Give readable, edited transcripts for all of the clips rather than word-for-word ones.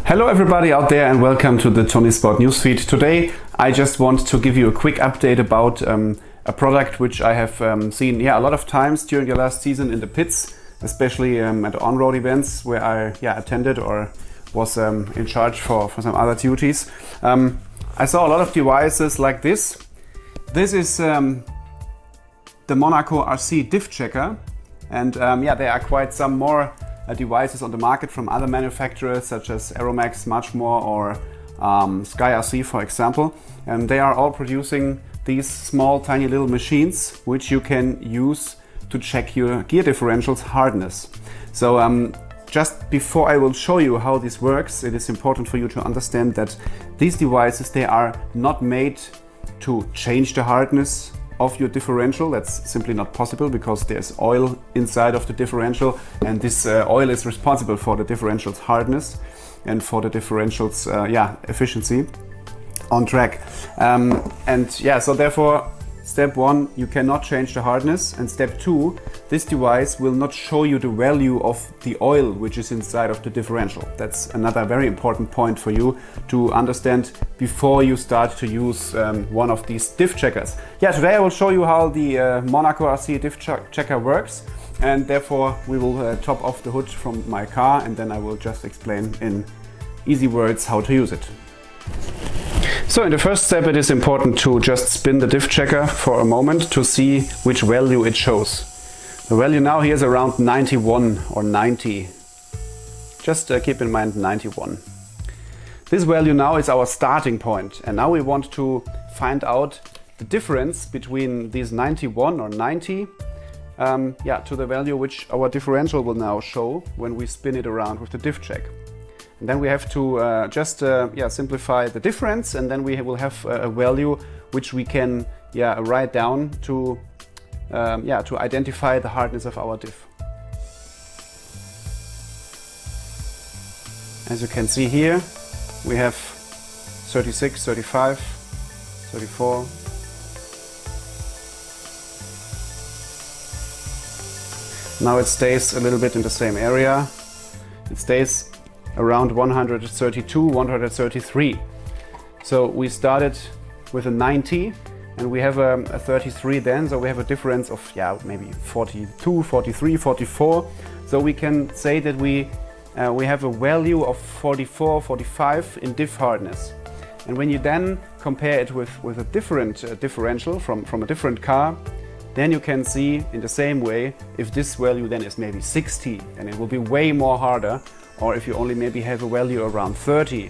Hello everybody out there and welcome to the ToniSport Newsfeed. Today I just want to give you a quick update about a product which I have seen a lot of times during the last season in the pits, especially at on-road events where I attended or was in charge for some other duties. I saw a lot of devices like this. This is the Monaco RC Diff Checker, and there are quite some more devices on the market from other manufacturers such as Aeromax, Muchmore or Sky RC, for example, and they are all producing these small tiny little machines which you can use to check your gear differentials hardness. So just before I will show you how this works, it is important for you to understand that these devices, they are not made to change the hardness of your differential. That's simply not possible because there's oil inside of the differential, and this oil is responsible for the differential's hardness and for the differential's efficiency on track. So therefore, step one, you cannot change the hardness, and step two, this device will not show you the value of the oil which is inside of the differential. That's another very important point for you to understand before you start to use one of these diff checkers. Today I will show you how the Monaco RC Diff Checker works, and therefore we will top off the hood from my car, and then I will just explain in easy words how to use it. So in the first step, it is important to just spin the diff checker for a moment to see which value it shows. The value now here is around 91 or 90. Just keep in mind 91. This value now is our starting point, and now we want to find out the difference between these 91 or 90 to the value which our differential will now show when we spin it around with the diff check. And then we have to simplify the difference, and then we will have a value which we can write down to identify the hardness of our diff. As you can see here, we have 36, 35, 34. Now it stays a little bit in the same area. It stays around 132, 133. So we started with a 90 and we have a 33 then, so we have a difference of maybe 42, 43, 44. So we can say that we have a value of 44, 45 in diff hardness. And when you then compare it with a different differential from a different car, then you can see in the same way if this value then is maybe 60, and it will be way more harder. Or if you only maybe have a value around 30,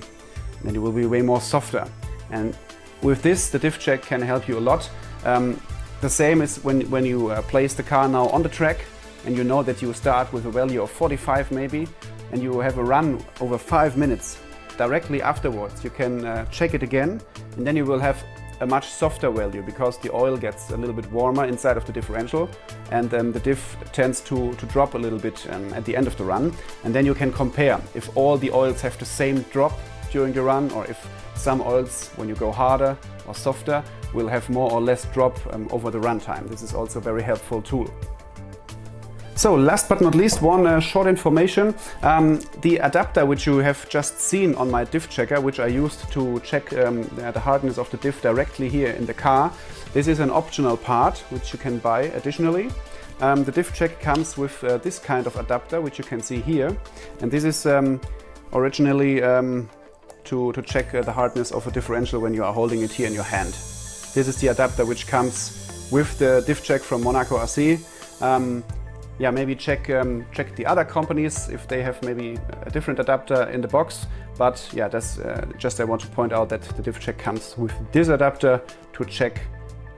then it will be way more softer. And with this, the diff check can help you a lot. The same is when you place the car now on the track, and you know that you start with a value of 45 maybe, and you have a run over 5 minutes. Directly afterwards, you can check it again, and then you will have a much softer value because the oil gets a little bit warmer inside of the differential, and the diff tends to drop a little bit at the end of the run. And then you can compare if all the oils have the same drop during the run, or if some oils, when you go harder or softer, will have more or less drop over the run time. This is also a very helpful tool. So last but not least, one short information. The adapter which you have just seen on my diff checker, which I used to check the hardness of the diff directly here in the car, this is an optional part which you can buy additionally. The diff check comes with this kind of adapter which you can see here, and this is originally to check the hardness of a differential when you are holding it here in your hand. This is the adapter which comes with the diff check from Monaco RC. Maybe check the other companies if they have maybe a different adapter in the box. But that's just I want to point out that the diff check comes with this adapter to check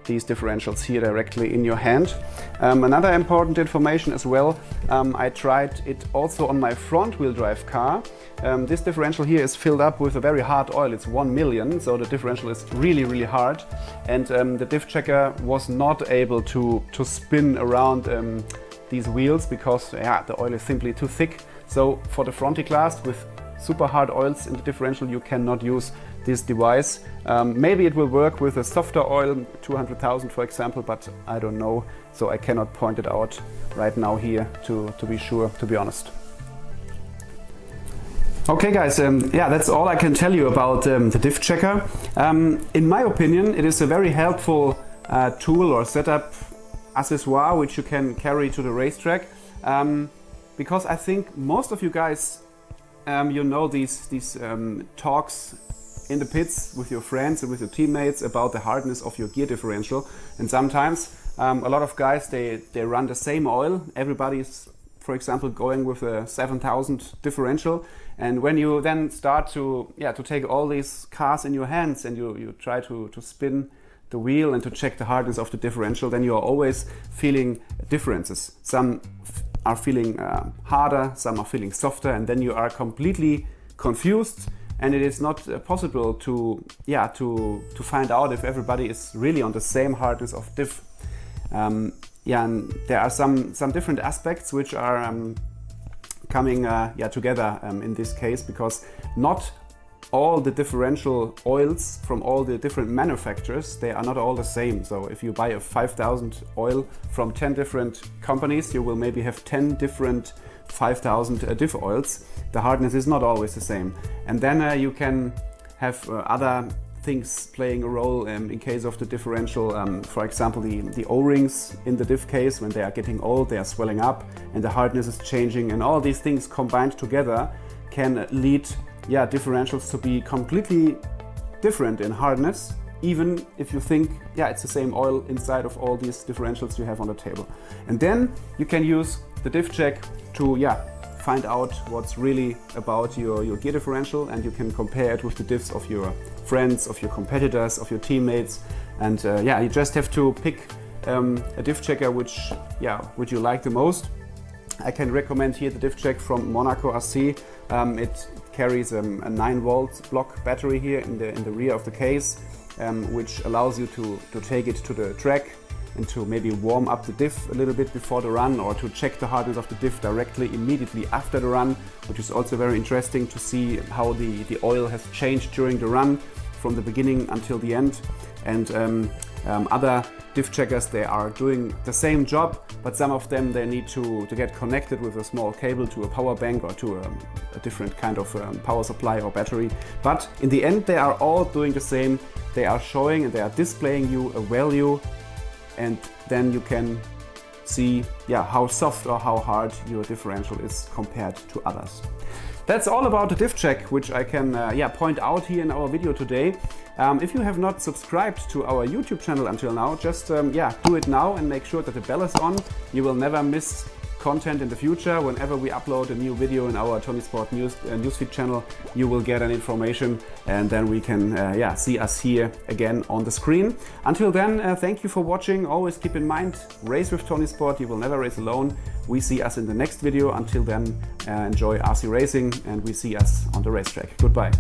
these differentials here directly in your hand. Another important information as well, I tried it also on my front wheel drive car. This differential here is filled up with a very hard oil. It's 1 million, so the differential is really hard, and the diff checker was not able to spin around these wheels because the oil is simply too thick. So for the fronty class with super hard oils in the differential, you cannot use this device. Maybe it will work with a softer oil, 200,000 for example, but I don't know, so I cannot point it out right now here to be sure, to be honest. Okay guys, yeah, that's all I can tell you about the Diff Checker. In my opinion, it is a very helpful tool or setup accessoire which you can carry to the racetrack, because I think most of you guys, you know, these talks in the pits with your friends and with your teammates about the hardness of your gear differential, and sometimes a lot of guys they run the same oil. Everybody's, for example, going with a 7000 differential, and when you then start to take all these cars in your hands and you try to spin the wheel and to check the hardness of the differential, then you are always feeling differences. Some are feeling harder, some are feeling softer, and then you are completely confused, and it is not possible to find out if everybody is really on the same hardness of diff. Yeah, and there are some different aspects which are coming together in this case, because not all the differential oils from all the different manufacturers, they are not all the same. So if you buy a 5000 oil from 10 different companies, you will maybe have 10 different 5000 diff oils. The hardness is not always the same. And then you can have other things playing a role in case of the differential. For example, the O-rings in the diff case, when they are getting old, they are swelling up and the hardness is changing, and all these things combined together can lead differentials to be completely different in hardness, even if you think it's the same oil inside of all these differentials you have on the table. And then you can use the Diff Check to find out what's really about your gear differential, and you can compare it with the diffs of your friends, of your competitors, of your teammates, and you just have to pick a diff checker which you like the most. I can recommend here the Diff Check from Monaco RC. It carries a 9-volt block battery here in the rear of the case, which allows you to take it to the track and to maybe warm up the diff a little bit before the run, or to check the hardness of the diff directly immediately after the run, which is also very interesting to see how the oil has changed during the run from the beginning until the end. And other diff checkers, they are doing the same job, but some of them they need to get connected with a small cable to a power bank or to a different kind of power supply or battery. But in the end they are all doing the same. They are showing and they are displaying you a value, and then you can see how soft or how hard your differential is compared to others. That's all about the Diff Check, which I can point out here in our video today. If you have not subscribed to our YouTube channel until now, just do it now and make sure that the bell is on. You will never miss content in the future. Whenever we upload a new video in our ToniSport Newsfeed channel, you will get an information, and then we can see us here again on the screen. Until then, thank you for watching. Always keep in mind, race with ToniSport, you will never race alone. We see us in the next video. Until then, enjoy RC racing, and we see us on the racetrack. Goodbye.